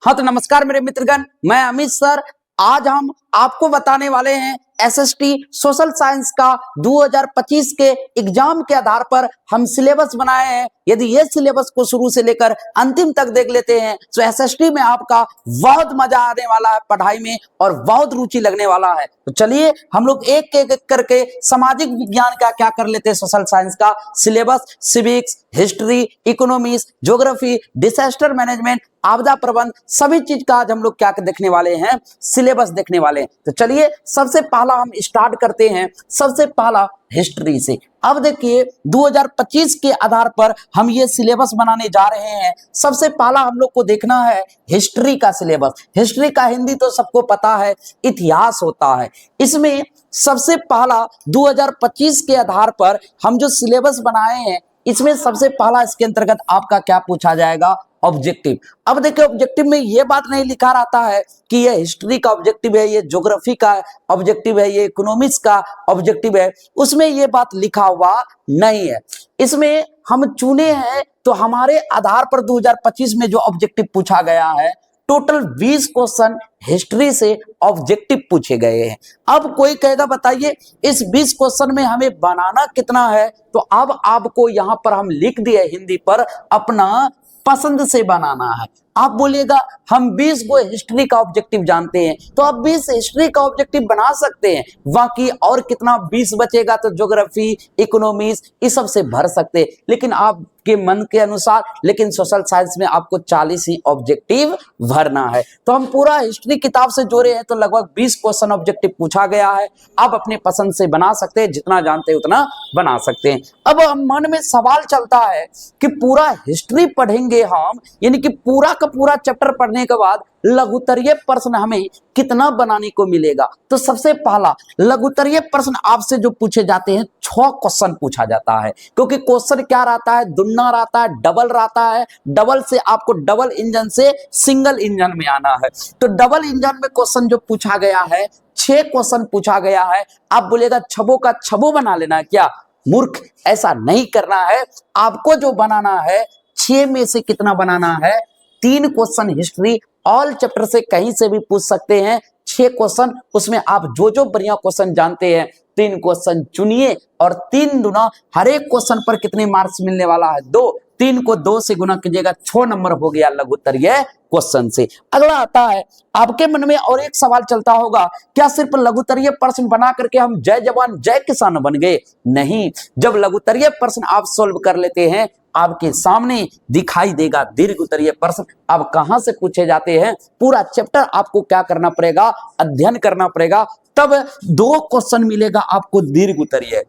हाँ तो नमस्कार मेरे मित्रगण, मैं अमित सर। आज हम आपको बताने वाले हैं एसएसटी सोशल साइंस का 2025 के एग्जाम के आधार पर हम सिलेबस बनाए हैं। यदि ये सिलेबस को शुरू से लेकर अंतिम तक देख लेते हैं तो एसएसटी में आपका बहुत मजा आने वाला है पढ़ाई में और बहुत रुचि लगने वाला है। तो चलिए हम लोग एक एक करके सामाजिक विज्ञान का क्या कर लेते हैं, सोशल साइंस का syllabus, civics, history, economics, geography, disaster management, आपदा प्रबंध, सभी चीज का आज हम लोग क्या देखने वाले हैं, सिलेबस देखने वाले हैं। तो चलिए सबसे पहला हम स्टार्ट करते हैं, सबसे पहला हिस्ट्री से। अब देखिए 2025 के आधार पर हम ये सिलेबस बनाने जा रहे हैं। सबसे पहला हम लोग को देखना है हिस्ट्री का सिलेबस। हिस्ट्री का हिंदी तो सबको पता है, इतिहास होता है। इसमें सबसे पहला 2025 के आधार पर हम जो सिलेबस बनाए हैं, इसमें सबसे पहला इसके अंतर्गत आपका क्या पूछा जाएगा, ऑब्जेक्टिव। अब देखिए ऑब्जेक्टिव में ये बात नहीं लिखा रहता है कि ये हिस्ट्री का ऑब्जेक्टिव है, ये ज्योग्राफी का ऑब्जेक्टिव है, ये इकोनॉमिक्स का ऑब्जेक्टिव है। उसमें ये बात लिखा हुआ नहीं है। इसमें हम चुने हैं तो हमारे आधार पर 2025 में जो ऑब्जेक्टिव पूछा गया है, टोटल 20 क्वेश्चन हिस्ट्री से ऑब्जेक्टिव पूछे गए हैं। अब कोई कहेगा बताइए इस 20 क्वेश्चन में हमें बनाना कितना है, तो अब आपको यहां पर हम लिख दिए हिंदी पर अपना पसंद से बनाना है। आप बोलिएगा हम 20 को हिस्ट्री का ऑब्जेक्टिव जानते हैं, तो आप 20 हिस्ट्री का ऑब्जेक्टिव बना सकते हैं। बाकी और कितना 20 बचेगा तो ज्योग्राफी, इकोनॉमिक्स इस सब से भर सकते हैं, लेकिन आपके मन के अनुसार। लेकिन सोशल साइंस में आपको 40 ही ऑब्जेक्टिव भरना है। तो हम पूरा हिस्ट्री किताब से जोड़े हैं तो लगभग 20 क्वेश्चन ऑब्जेक्टिव पूछा गया है। आप अपने पसंद से बना सकते हैं, जितना जानते हैं उतना बना सकते हैं। अब मन में सवाल चलता है कि पूरा हिस्ट्री पढ़ेंगे हम, यानी कि पूरा का पूरा चैप्टर पढ़ने के बाद लघुत्तरीय प्रश्न हमें कितना बनाने को मिलेगा। तो सबसे पहला लघुत्तरीय प्रश्न आपसे जो पूछे जाते हैं, 6 क्वेश्चन पूछा जाता है। क्योंकि क्वेश्चन क्या रहता है, दुगना रहता है, डबल रहता है। डबल से आपको डबल इंजन से सिंगल इंजन में आना है। तो डबल इंजन में क्वेश्चन जो पूछा गया है, 6 क्वेश्चन पूछा गया है। आप बोलेगा छबो का छबो बना लेना है क्या? मूर्ख, ऐसा नहीं करना है। आपको जो बनाना है 6 में से कितना बनाना है, 3 क्वेश्चन हिस्ट्री ऑल चैप्टर से कहीं से भी पूछ सकते हैं। 6 क्वेश्चन, उसमें आप जो जो बढ़िया क्वेश्चन जानते हैं 3 क्वेश्चन चुनिए और 3 गुना हर एक क्वेश्चन पर कितने मार्क्स मिलने वाला है, 2। 3 को 2 से गुना कीजिएगा, 6 नंबर हो गया लघुत्तरीय क्वेश्चन से। अगला आता है, आपके मन में और एक सवाल चलता होगा, क्या सिर्फ लघुत्तरीय प्रश्न बना करके हम जय जवान जय किसान बन गए? नहीं, जब लघुत्तरीय प्रश्न आप सोल्व कर लेते हैं, आपके सामने दिखाई देगा दीर्घ उत्तरीय प्रश्न। अब कहां से पूछे जाते हैं, पूरा चैप्टर आपको क्या करना पड़ेगा, अध्ययन करना पड़ेगा। तब 2 क्वेश्चन मिलेगा आपको दीर्घ उत्तरीय।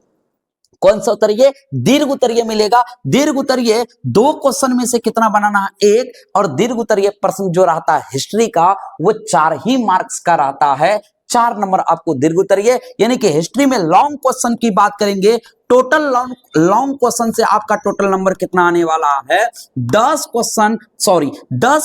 कौन सा उत्तरीय? दीर्घ उत्तरीय मिलेगा। दीर्घ उत्तरीय 2 क्वेश्चन में से कितना बनाना है, 1। और दीर्घ उत्तरीय प्रश्न जो रहता है हिस्ट्री का, वो 4 ही मार्क्स का रहता है। 4 नंबर आपको दीर्घ उत्तरीय, यानी कि हिस्ट्री में लॉन्ग क्वेश्चन की बात करेंगे, टोटल लॉन्ग क्वेश्चन से आपका टोटल नंबर कितना आने वाला है, 10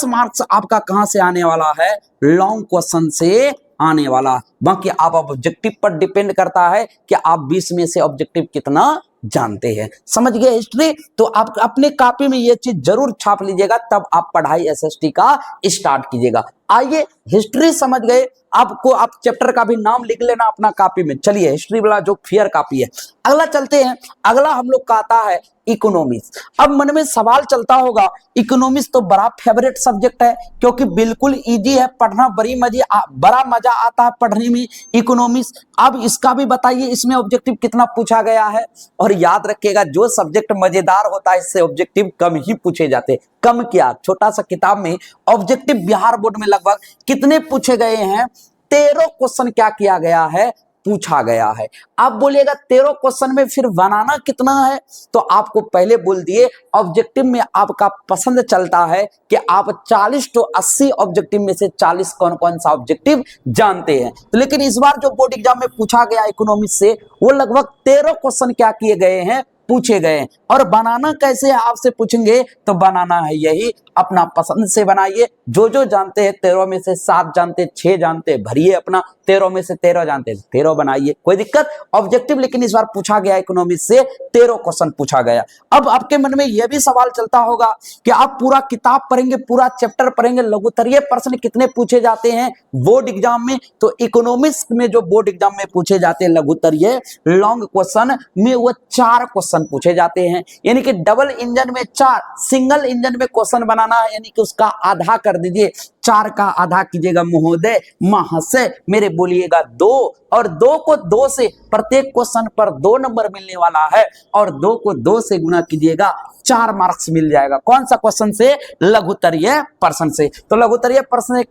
मार्क्स आपका कहां से आने वाला है, लॉन्ग क्वेश्चन से आने वाला। बाकी आप ऑब्जेक्टिव पर डिपेंड करता है कि आप 20 में से ऑब्जेक्टिव कितना जानते हैं। समझ गए हिस्ट्री? तो आप अपने कॉपी में ये चीज जरूर छाप लीजिएगा, तब आप पढ़ाई एसएसटी का स्टार्ट कीजिएगा। आइए हिस्ट्री समझ गए, आपको आप चैप्टर का भी नाम लिख लेना अपना कॉपी में। चलिए हिस्ट्री वाला जो फेयर कॉपी है, अगला चलते हैं। अगला हम लोग का आता है इकोनॉमिक्स। अब मन में सवाल चलता होगा, इकोनॉमिक्स तो बड़ा फेवरेट सब्जेक्ट है, क्योंकि बिल्कुल इजी है पढ़ना, बड़ा मजा आता है पढ़ने में इकोनॉमिक्स। अब इसका भी बताइए, इसमें ऑब्जेक्टिव कितना पूछा गया है। और याद रखिएगा, जो सब्जेक्ट मजेदार होता है इससे ऑब्जेक्टिव कम ही पूछे जाते हैं। कम क्या, छोटा सा किताब में ऑब्जेक्टिव बिहार बोर्ड में लगभग कितने पूछे गए हैं, 13 क्वेश्चन क्या किया गया है, पूछा गया है। आप बोलिएगा 13 क्वेश्चन में फिर बनाना कितना है, तो आपको पहले बोल दिए ऑब्जेक्टिव में आपका पसंद चलता है कि आप 40 to 80 ऑब्जेक्टिव में से 40 कौन कौन सा ऑब्जेक्टिव जानते हैं। तो लेकिन इस बार जो बोर्ड एग्जाम में पूछा गया इकोनॉमिक्स से, वो लगभग 13 क्वेश्चन क्या किए गए हैं, पूछे गए हैं। और बनाना कैसे है आपसे पूछेंगे तो बनाना है यही, अपना पसंद से बनाइए। जो जो जानते हैं 13 में से 7 जानते, 6 जानते, भरिए अपना। 13 में से 13 जानते 13 बनाइए, कोई दिक्कत। ऑब्जेक्टिव लेकिन इस बार पूछा गया इकोनॉमिक्स से 13 क्वेश्चन पूछा गया। अब आपके मन में यह भी सवाल चलता होगा कि आप पूरा किताब पढ़ेंगे, पूरा चैप्टर पढ़ेंगे, लघुत्तरीय प्रश्न कितने पूछे जाते हैं बोर्ड एग्जाम में? तो इकोनॉमिक्स में जो बोर्ड एग्जाम में पूछे जाते हैं लघुत्तरीय लॉन्ग क्वेश्चन में वो 4 क्वेश्चन पूछे जाते हैं। यानी कि डबल इंजन में 4, सिंगल इंजन में क्वेश्चन बनाना है, यानी कि उसका आधा कर दीजिए। 4 का आधा कीजिएगा महोदय, महाशय, मेरे बोलिएगा 2, और 2 को 2 से प्रत्येक क्वेश्चन पर 2 नंबर मिलने वाला है, और 2 को 2 से गुना कीजिएगा, 4 मार्क्स मिल जाएगा। कौन सा क्वेश्चन से? लघुत्तरीय प्रश्न से। तो लघुत्तरीय प्रश्न से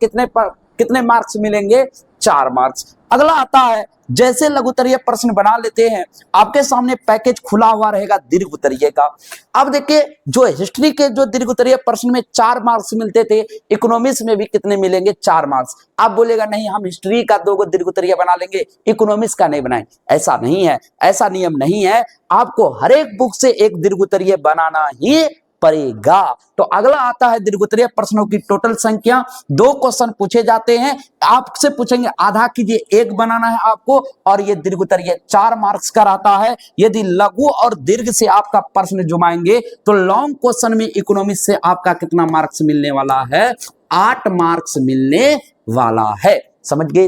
कितने मार्क्स मिलेंगे? 4 मार्क्स। अगला आता है, जैसे लघुत्तरीय प्रश्न बना लेते हैं, आपके सामने पैकेज खुला हुआ रहेगा दीर्घोत्तरीय का। अब देखिए, जो हिस्ट्री के जो दीर्घोत्तरीय प्रश्न में 4 मार्क्स मिलते थे, इकोनॉमिक्स में भी कितने मिलेंगे? 4 मार्क्स। आप बोलेगा नहीं, हम हिस्ट्री का 2 दीर्घोत्तरीय बना लेंगे, इकोनॉमिक्स का नहीं बनाएं। ऐसा नहीं है, ऐसा नियम नहीं है। आपको हर एक बुक से एक दीर्घोत्तरीय बनाना ही पड़ेगा। तो अगला आता है दीर्घोत्तरीय प्रश्नों की टोटल संख्या। 2 क्वेश्चन पूछे जाते हैं, आपसे पूछेंगे आधा कीजिए, 1 बनाना है आपको, और ये दीर्घोत्तरीय 4 मार्क्स का रहता है। यदि लघु और दीर्घ से आपका प्रश्न जुमाएंगे तो लॉन्ग क्वेश्चन में इकोनॉमिक्स से आपका कितना मार्क्स मिलने वाला है? 8 मार्क्स मिलने वाला है। समझ गए?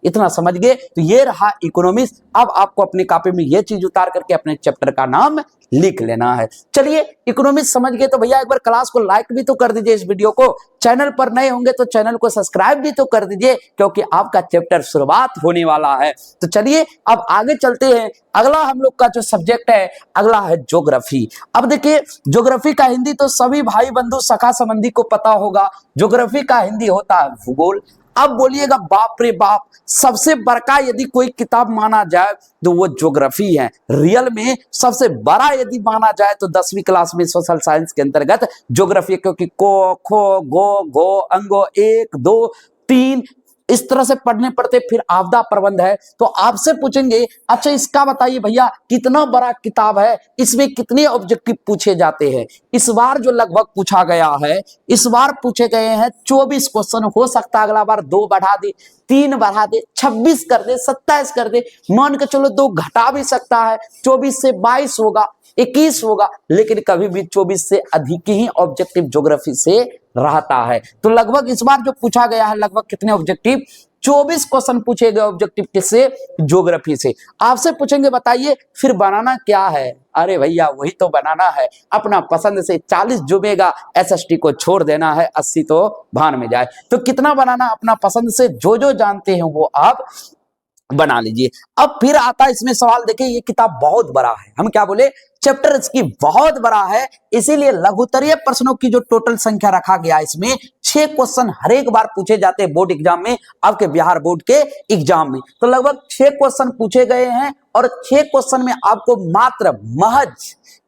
इतना समझ गए? तो ये रहा इकोनॉमिक्स। अब आपको अपनी कॉपी में ये चीज उतार करके अपने चैप्टर का नाम लिख लेना है। चलिए, इकोनॉमिक्स समझ गए तो भैया एक बार क्लास को लाइक भी तो कर दीजिए, इस वीडियो को। चैनल पर नए होंगे तो चैनल को सब्सक्राइब भी तो कर दीजिए, क्योंकि आपका चैप्टर शुरुआत होने वाला है। तो चलिए अब आगे चलते हैं। अगला हम लोग का जो सब्जेक्ट है, अगला है ज्योग्राफी। अब देखिए, ज्योग्राफी का हिंदी तो सभी भाई बंधु सखा संबंधी को पता होगा। ज्योग्राफी का हिंदी होता है भूगोल। अब बोलिएगा बाप रे बाप, सबसे बड़का यदि कोई किताब माना जाए तो वो ज्योग्राफी है। रियल में सबसे बड़ा यदि माना जाए तो 10वीं क्लास में सोशल साइंस के अंतर्गत ज्योग्राफी, क्योंकि को, खो, गो, घो, अंगो, 1, 2, 3 इस तरह से पढ़ने पड़ते। फिर आपदा प्रबंध है। तो आपसे पूछेंगे, अच्छा इसका बताइए भैया, कितना बड़ा किताब है, इसमें कितने ऑब्जेक्टिव पूछे जाते हैं? इस बार जो लगभग पूछा गया है, इस बार पूछे गए हैं 24 क्वेश्चन। हो सकता है अगला बार 2 बढ़ा दे, 3 बढ़ा दे, 26 कर दे, 27 कर दे, मान के चलो 2 घटा भी सकता है। 24 से 22 होगा, 21 होगा, लेकिन कभी भी 24 से अधिक ही ऑब्जेक्टिव ज्योग्राफी से रहता है। तो लगभग इस बार जो पूछा गया है, लगभग कितने ऑब्जेक्टिव? 24 क्वेश्चन पूछे गए ऑब्जेक्टिव किससे? ज्योग्राफी से। आपसे पूछेंगे बताइए फिर बनाना क्या है? अरे भैया वही तो बनाना है, अपना पसंद से। 40 जुमेगा, एसएसटी को छोड़ देना है, 80 तो भान में जाए। तो कितना बनाना अपना पसंद से, जो जो जानते हैं वो आप बना लीजिए। अब फिर आता है इसमें सवाल, देखिए ये किताब बहुत बड़ा है, हम क्या बोले, चैप्टर इसकी बहुत बड़ा है, इसीलिए लघुत्तरीय प्रश्नों की जो टोटल संख्या रखा गया इसमें 6 क्वेश्चन हर एक बार पूछे जाते हैं बोर्ड एग्जाम में, आपके बिहार बोर्ड के एग्जाम में। तो लगभग 6 क्वेश्चन पूछे गए हैं, और 6 क्वेश्चन में आपको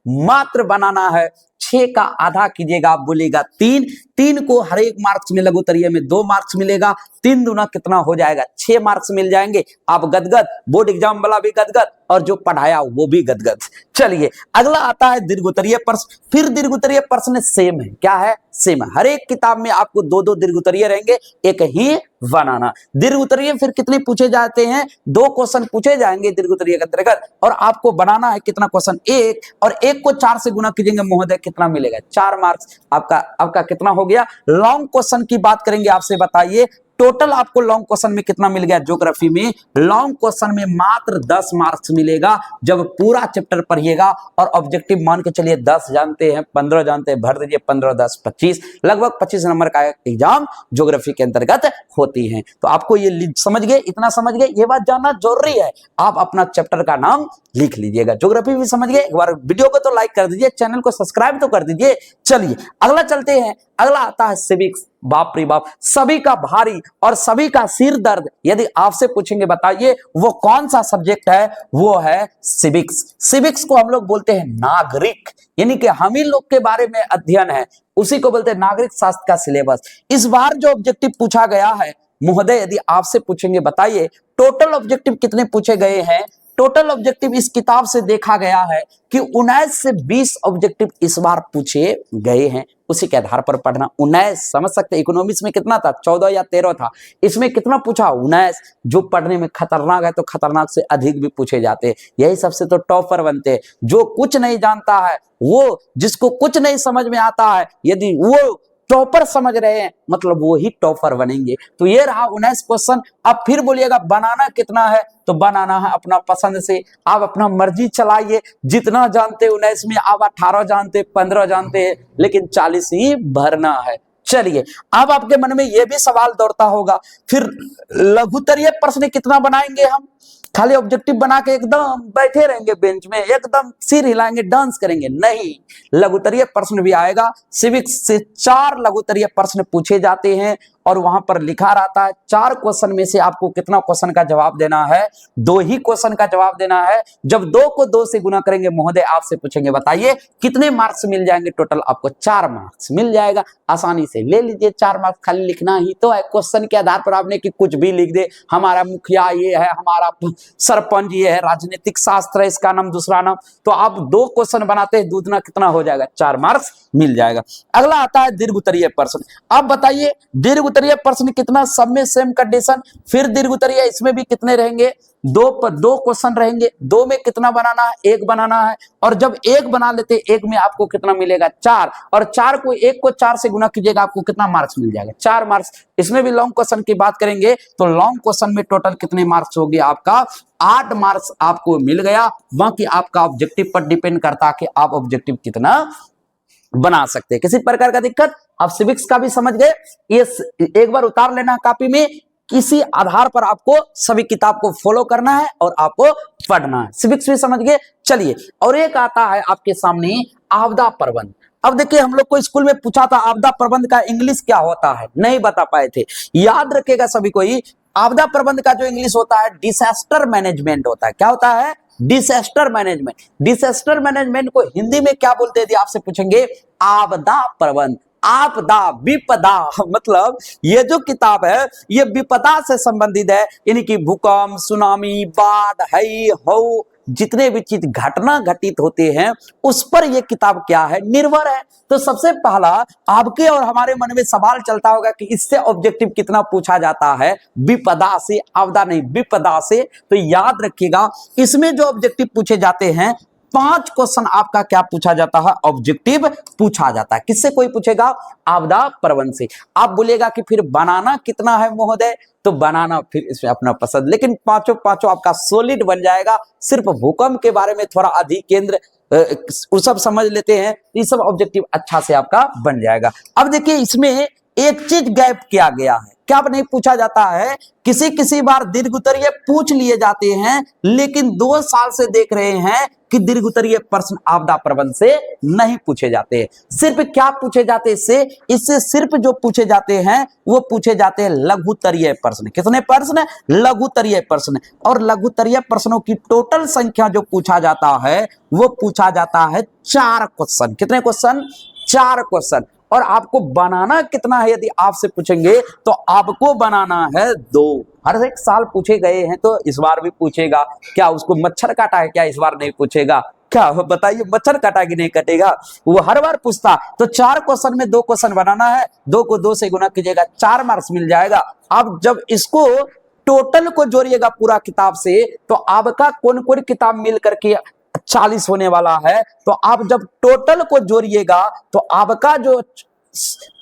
मात्र बनाना है। 6 का आधा कीजिएगा, आप बोलिएगा 3 को हर एक मार्क्स में लघुत्तरीय में 2 मार्क्स मिलेगा। 3 दूना कितना हो जाएगा? 6 मार्क्स मिल जाएंगे। आप गदगद, बोर्ड एग्जाम वाला भी गदगद, और जो पढ़ाया वो भी गदगद। चलिए अगला आता है दीर्घोत्तरीय प्रश्न। फिर दीर्घोत्तरीय प्रश्न सेम है, क्या है? सेम है। हर एक किताब में आपको 2 दीर्घोत्तरीय रहेंगे, एक ही बनाना। दीर्घोत्तरीय फिर कितने पूछे जाते हैं? 2 क्वेश्चन पूछे जाएंगे दीर्घोत्तरीय के अंतर्गत, और आपको बनाना है कितना क्वेश्चन? 1, और 1 को 4 से गुना कीजिएंगे महोदय, कितना मिलेगा? 4 मार्क्स। आपका कितना हो गया? लॉन्ग क्वेश्चन की बात करेंगे आपसे, बताइए टोटल आपको लॉन्ग क्वेश्चन में कितना मिल गया? ज्योग्राफी में लॉन्ग क्वेश्चन में मात्र 10 मार्क्स मिलेगा जब पूरा चैप्टर पढ़िएगा। और ऑब्जेक्टिव मान के चलिए 10 जानते हैं, 15 जानते हैं, भर दीजिए 15, 10, 25, लगभग 25 नंबर का एग्जाम ज्योग्राफी के अंतर्गत होती है। तो आपको ये समझ गए, इतना समझ गए, ये बात जानना जरूरी है। आप अपना चैप्टर का नाम लिख लीजिएगा। ज्योग्राफी भी समझ गए, एक बार वीडियो को तो लाइक कर दीजिए, चैनल को सब्सक्राइब तो कर दीजिए। चलिए अगला चलते हैं। अगला आता है सिविक्स। बाप रे बाप, सभी का भारी और सभी का सिर दर्द। यदि आपसे पूछेंगे बताइए वो कौन सा सब्जेक्ट है, वो है सिविक्स। सिविक्स को हम लोग बोलते हैं नागरिक, यानी कि हम ही लोग के बारे में अध्ययन है, उसी को बोलते हैं नागरिक शास्त्र का सिलेबस। इस बार जो ऑब्जेक्टिव पूछा गया है महोदय, यदि आपसे पूछेंगे बताइए टोटल ऑब्जेक्टिव कितने पूछे गए हैं? टोटल ऑब्जेक्टिव इस किताब से देखा गया है कि 19 से 20 ऑब्जेक्टिव इस बार पूछे गए हैं, उसी के आधार पर पढ़ना। 19 समझ सकते, इकोनॉमिक्स में कितना था, 14 या 13 था, इसमें कितना पूछा, 19। जो पढ़ने में खतरनाक है तो खतरनाक से अधिक भी पूछे जाते हैं, यही सबसे तो टॉपर बनते हैं। जो कुछ नहीं जानता है, वो जिसको कुछ नहीं समझ में आता है, यदि वो टॉपर समझ रहे हैं मतलब वो ही टॉपर बनेंगे। तो ये रहा 19 क्वेश्चन। अब फिर बोलिएगा बनाना कितना है, तो बनाना है अपना पसंद से, आप अपना मर्जी चलाइए, जितना जानते 19 में आप 18 जानते, 15 जानते हैं, लेकिन 40 ही भरना है। चलिए, अब आपके मन में यह भी सवाल दौड़ता होगा, फिर लघुतरीय प्रश्न कितना बनाएंगे हम? खाली ऑब्जेक्टिव बना के एकदम बैठे रहेंगे बेंच में, एकदम सिर हिलाएंगे, डांस करेंगे? नहीं, लघुतरीय प्रश्न भी आएगा। सिविक्स से 4 लघुतरीय प्रश्न पूछे जाते हैं और वहां पर लिखा रहता है 4 क्वेश्चन में से आपको कितना क्वेश्चन का जवाब देना है, 2 ही क्वेश्चन का जवाब देना है। जब 2 को 2 से गुना करेंगे, महोदय आपसे पूछेंगे बताइए कितने मार्क्स मिल जाएंगे? टोटल आपको 4 मार्क्स मिल जाएगा, आसानी से ले लीजिए। 4 मार्क्स खाली लिखना ही तो है, क्वेश्चन के आधार पर आपने कि कुछ भी लिख दे, हमारा मुखिया ये है, हमारा सरपंच ये है, राजनीतिक शास्त्र है इसका नाम, दूसरा नाम, तो आप 2 क्वेश्चन बनाते हैं, दूसरा कितना हो जाएगा, 4 मार्क्स मिल जाएगा। अगला आता है दीर्घोत्तरीय प्रश्न। आप बताइए दीर्घोत्तरीय प्रश्न कितना, सब में सेम कंडीशन, फिर दीर्घोत्तरीय इसमें भी कितने रहेंगे, 2 क्वेश्चन रहेंगे, 2 में कितना बनाना है, 1 बनाना है, और जब 1 बना लेते 1 में आपको कितना मिलेगा, 4, और 4 को 1 को 4 से गुना कीजिएगा, आपको कितना मार्क्स मिल जाएगा, 4 मार्क्स। इसमें भी लॉन्ग क्वेश्चन की बात करेंगे तो लॉन्ग क्वेश्चन में टोटल कितने मार्क्स हो गया आपका, 8 मार्क्स आपको मिल गया। बाकी आपका ऑब्जेक्टिव पर डिपेंड करता है कि आप ऑब्जेक्टिव कितना बना सकते हैं। किसी प्रकार का दिक्कत? आप सिविक्स का भी समझ गए, ये एक बार उतार लेना कॉपी में, किसी आधार पर आपको सभी किताब को फॉलो करना है और आपको पढ़ना है। सिविक्स भी समझ गए। चलिए, और एक आता है आपके सामने आपदा प्रबंध। अब देखिए, हम लोग को स्कूल में पूछा था आपदा प्रबंध का इंग्लिश क्या होता है, नहीं बता पाए थे। याद रखेगा सभी कोई, आपदा प्रबंध का जो इंग्लिश होता है डिसास्टर मैनेजमेंट होता है। क्या होता है? Disaster management. डिसास्टर मैनेजमेंट को हिंदी में क्या बोलते हैं, आपसे पूछेंगे, आपदा प्रबंध। आपदा, विपदा, मतलब ये जो किताब है ये विपदा से संबंधित है, यानी कि भूकंप, सुनामी, बाढ़, हई हो, जितने भी चीज घटना घटित होते हैं उस पर यह किताब क्या है, निर्भर है। तो सबसे पहला आपके और हमारे मन में सवाल चलता होगा कि इससे ऑब्जेक्टिव कितना पूछा जाता है, विपदा से, आपदा नहीं, विपदा से। तो याद रखिएगा, इसमें जो ऑब्जेक्टिव पूछे जाते हैं 5 क्वेश्चन आपका क्या पूछा जाता है, ऑब्जेक्टिव पूछा जाता है। किससे कोई पूछेगा? आपदा प्रबंध से। आप बोलेगा कि फिर बनाना कितना है महोदय, तो बनाना फिर इसमें अपना पसंद, लेकिन पांचों आपका सॉलिड बन जाएगा। सिर्फ भूकंप के बारे में थोड़ा अधिक केंद्र सब समझ लेते हैं, ये सब ऑब्जेक्टिव अच्छा से आपका बन जाएगा। अब देखिए, इसमें एक चीज गैप किया गया है, क्या नहीं पूछा जाता है, किसी बार दीर्घोत्तरीय पूछ लिए जाते हैं, लेकिन 2 साल से देख रहे हैं कि दीर्घोत्तरीय प्रश्न आपदा प्रबंध से नहीं पूछे जाते। सिर्फ क्या पूछे जाते इससे सिर्फ जो पूछे जाते हैं वो पूछे जाते हैं लघुत्तरीय प्रश्न। कितने प्रश्न? लघुत्तरीय प्रश्न। और लघुत्तरीय प्रश्नों की टोटल संख्या जो पूछा जाता है वो पूछा जाता है 4 क्वेश्चन। कितने क्वेश्चन? 4 क्वेश्चन। और आपको बनाना कितना है, यदि आपसे पूछेंगे तो आपको बनाना है 2। हर एक साल पूछे गए हैं तो इस बार भी पूछेगा। क्या उसको मच्छर काटा है क्या, इस बार नहीं पूछेगा क्या? बताइए, मच्छर काटा कि नहीं कटेगा, वो हर बार पूछता। तो 4 क्वेश्चन में 2 क्वेश्चन बनाना है, 2 को 2 से गुना कीजिएगा, 4 मार्क्स मिल जाएगा। अब जब इसको टोटल को जोड़िएगा पूरा किताब से, तो आपका कौन कौन किताब मिल करके 40 होने वाला है। तो आप जब टोटल को जोड़िएगा तो आपका जो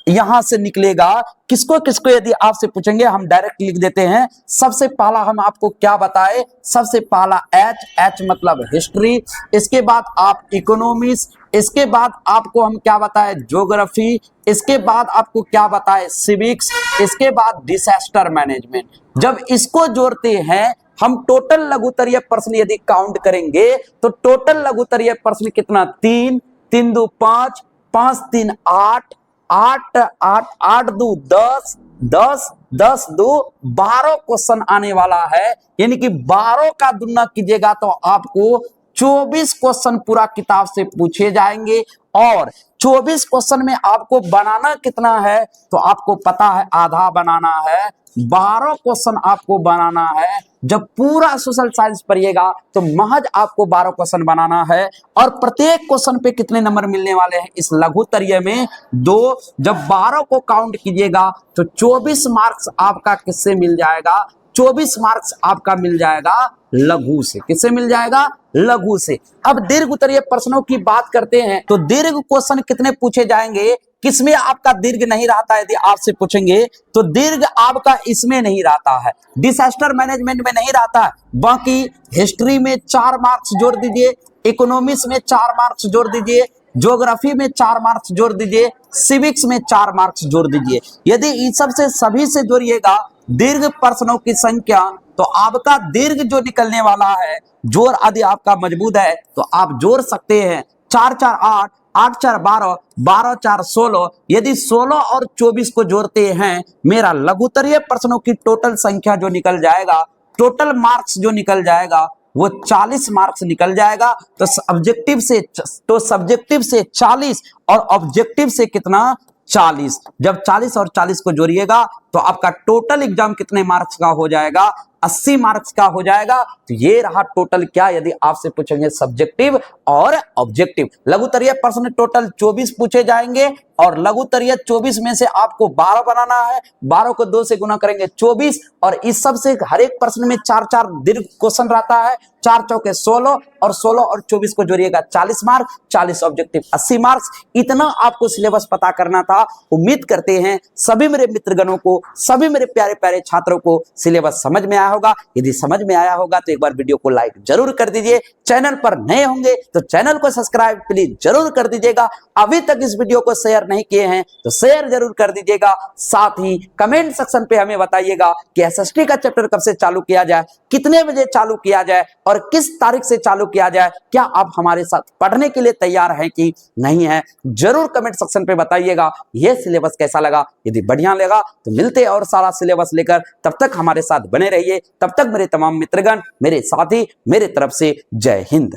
यहां से निकलेगा, किसको किसको यदि आपसे पूछेंगे हम डायरेक्ट लिख देते हैं। सबसे पहला हम आपको क्या बताए, सबसे पहला एच मतलब हिस्ट्री, इसके बाद आप इकोनॉमिक्स, इसके बाद आपको हम क्या बताए, ज्योग्राफी, इसके बाद आपको क्या बताए, सिविक्स, इसके बाद डिसास्टर मैनेजमेंट। जब इसको जोड़ते हैं हम टोटल लघुत्तरीय प्रश्न यदि काउंट करेंगे तो टोटल लघुत्तरीय प्रश्न कितना, 3, 3 2 5, 5 3 8, 8 8 8 2 10, 10 10 2 12 क्वेश्चन आने वाला है। यानी कि 12 का दुना कीजिएगा तो आपको 24 क्वेश्चन पूरा किताब से पूछे जाएंगे। और 24 क्वेश्चन में आपको बनाना कितना है, तो आपको पता है आधा बनाना है। 12 क्वेश्चन आपको बनाना है जब पूरा सोशल साइंस पढ़िएगा तो महज आपको 12 क्वेश्चन बनाना है और प्रत्येक क्वेश्चन पे कितने नंबर मिलने वाले हैं इस लघुतरीय में 2। जब 12 को काउंट कीजिएगा तो 24 मार्क्स आपका किससे मिल जाएगा, 24 मार्क्स आपका मिल जाएगा लघु से। किससे मिल जाएगा, लघु से। अब दीर्घ उत्तरीय प्रश्नों की बात करते हैं तो दीर्घ क्वेश्चन कितने पूछे जाएंगे, किसमें आपका दीर्घ नहीं रहता है, यदि आपसे पूछेंगे तो दीर्घ आपका इसमें नहीं रहता है, डिजास्टर मैनेजमेंट में नहीं रहता है। बाकी हिस्ट्री में 4 मार्क्स जोड़ दीजिए, इकोनॉमिक्स में 4 मार्क्स जोड़ दीजिए, ज्योग्राफी में 4 मार्क्स जोड़ दीजिए, सिविक्स में 4 मार्क्स जोड़ दीजिए। यदि इन सब से सभी से जोड़िएगा दीर्घ प्रश्नों की संख्या तो आपका दीर्घ जो निकलने वाला है, जोड़ यदि आपका मजबूत है तो आप जोड़ सकते हैं 4 4 8, 8 4 12, 12 4 16। यदि 16 और 24 को जोड़ते हैं, मेरा लघुतरीय प्रश्नों की टोटल संख्या जो निकल जाएगा, टोटल मार्क्स जो निकल जाएगा वो 40 मार्क्स निकल जाएगा। तो सब्जेक्टिव से 40 और ऑब्जेक्टिव से कितना, 40। जब 40 और 40 को जोड़िएगा तो आपका टोटल एग्जाम कितने मार्क्स का हो जाएगा, 80 मार्क्स का हो जाएगा। तो ये रहा टोटल क्या, यदि आपसे पूछेंगे सब्जेक्टिव और ऑब्जेक्टिव। लघुतरीय प्रश्न टोटल 24 पूछे जाएंगे और लघुतरीय 24 में से आपको 12 बनाना है, 12 को 2 से गुना करेंगे 24 और इस सब से हर एक प्रश्न में 4 4 दीर्घ क्वेश्चन रहता है, 4 चौके 16 और 16 और 24 को जोड़िएगा 40 मार्क, 40 ऑब्जेक्टिव 80 मार्क्स। इतना आपको सिलेबस पता करना था। उम्मीद करते हैं सभी मेरे मित्रगणों को, सभी मेरे प्यारे प्यारे छात्रों को सिलेबस समझ में आया होगा। यदि समझ में आया होगा तो एक बार वीडियो को लाइक जरूर कर दीजिए। चैनल पर नए होंगे तो चैनल को सब्सक्राइब प्लीज जरूर कर दीजिएगा। अभी तक इस वीडियो को शेयर नहीं किए हैं तो शेयर जरूर कर दीजिएगा। साथ ही कमेंट सेक्शन पे हमें बताइएगा कि एसएसटी का चैप्टर कब से चालू किया जाए, कितने बजे चालू किया जाए और किस तारीख से चालू किया जाए। क्या आप हमारे साथ पढ़ने के लिए तैयार हैं कि नहीं है, जरूर कमेंट सेक्शन पे बताइएगा। यह सिलेबस कैसा लगा, यदि बढ़िया लगा तो मिलते और सारा सिलेबस लेकर। तब तक हमारे साथ बने रहिए। तब तक मेरे तमाम मित्रगण, मेरे साथी, मेरे तरफ से जय हिंद।